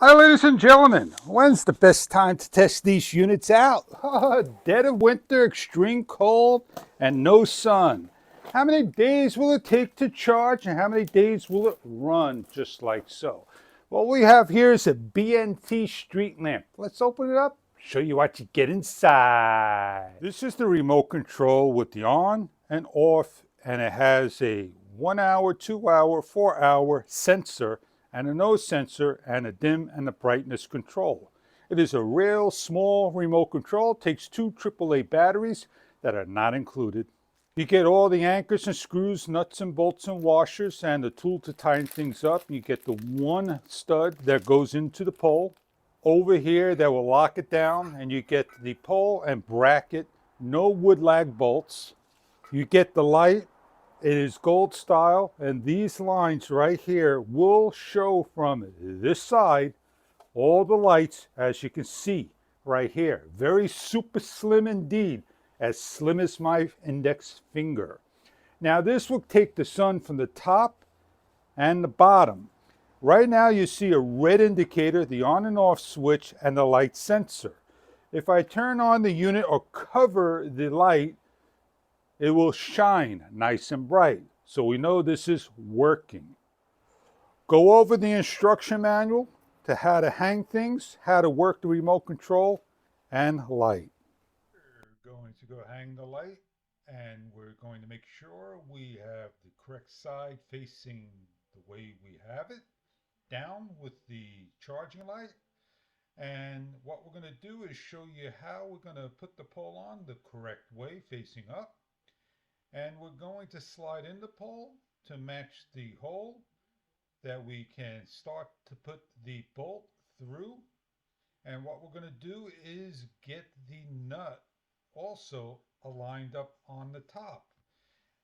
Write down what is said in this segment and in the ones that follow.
Hi ladies and gentlemen, when's the best time to test these units out? Dead of winter, extreme cold, and no sun. How many days will it take to charge and how many days will it run just like so? What we have here is a BNT street lamp. Let's open it up, show you what you get inside. This is the remote control with the on and off, and it has a 1 hour, 2 hour, 4 hour sensor and a nose sensor and a dim and a brightness control. It is a real small remote control, takes 2 AAA batteries that are not included. You get all the anchors and screws, nuts and bolts and washers, and the tool to tighten things up. You get the one stud that goes into the pole. Over here that will lock it down, and you get the pole and bracket, no wood lag bolts. You get the light. It is gold style, and these lines right here will show from this side all the lights, as you can see right here. Very super slim indeed, as slim as my index finger. Now this will take the sun from the top and the bottom. Right now you see a red indicator, the on and off switch, and the light sensor. If I turn on the unit or cover the light, it will shine nice and bright. So we know this is working. Go over the instruction manual to how to hang things, how to work the remote control, and light. We're going to go hang the light, and we're going to make sure we have the correct side facing the way we have it, down with the charging light. And what we're going to do is show you how we're going to put the pole on the correct way, facing up. And we're going to slide in the pole to match the hole that we can start to put the bolt through. And what we're going to do is get the nut also aligned up on the top.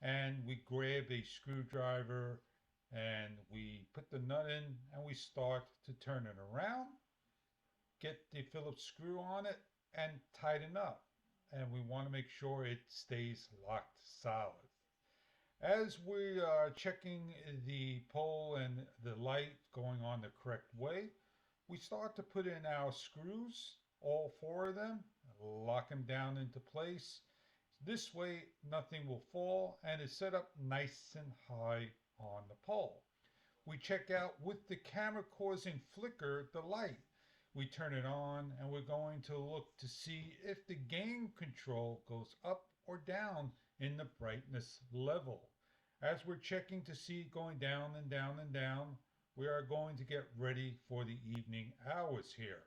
And we grab a screwdriver and we put the nut in and we start to turn it around, get the Phillips screw on it and tighten up. And we want to make sure it stays locked solid. As we are checking the pole and the light going on the correct way, we start to put in our screws, all 4 of them, lock them down into place. This way nothing will fall and it's set up nice and high on the pole. We check out with the camera causing flicker the light. We turn it on and we're going to look to see if the gain control goes up or down in the brightness level. As we're checking to see it going down and down and down, we are going to get ready for the evening hours here.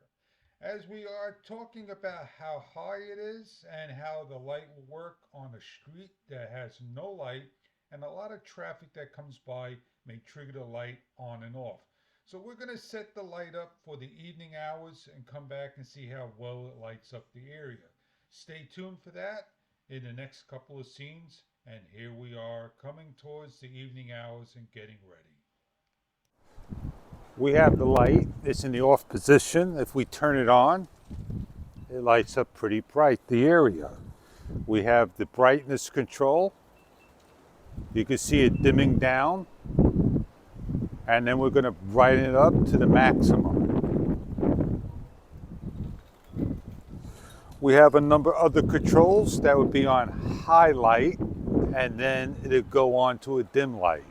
As we are talking about how high it is and how the light will work on a street that has no light and a lot of traffic that comes by may trigger the light on and off. So we're going to set the light up for the evening hours and come back and see how well it lights up the area. Stay tuned for that in the next couple of scenes. And here we are coming towards the evening hours and getting ready. We have the light. It's in the off position. If we turn it on, it lights up pretty bright, the area. We have the brightness control. You can see it dimming down. And then we're going to brighten it up to the maximum. We have a number of other controls that would be on high light, and then it'll go on to a dim light.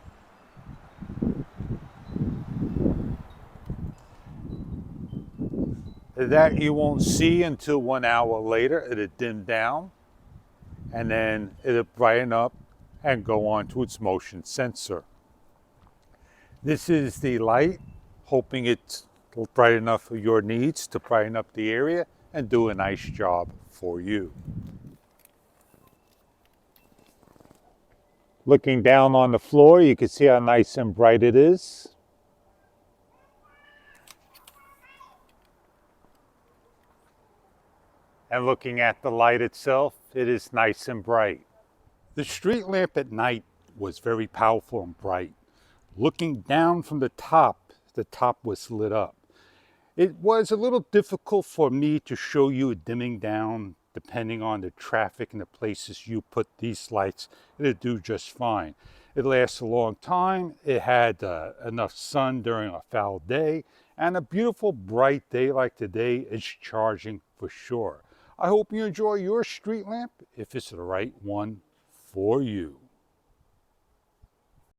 That you won't see until 1 hour later. It'll dim down, and then it'll brighten up and go on to its motion sensor. This is the light, hoping it's bright enough for your needs to brighten up the area and do a nice job for you. Looking down on the floor, you can see how nice and bright it is. And looking at the light itself, it is nice and bright. The street lamp at night was very powerful and bright. Looking down from the top was lit up. It was a little difficult for me to show you a dimming down depending on the traffic and the places you put these lights. It'll do just fine. It lasts a long time. It had enough sun during a foul day, And a beautiful bright day like today is charging for sure. I hope you enjoy your street lamp if it's the right one for you.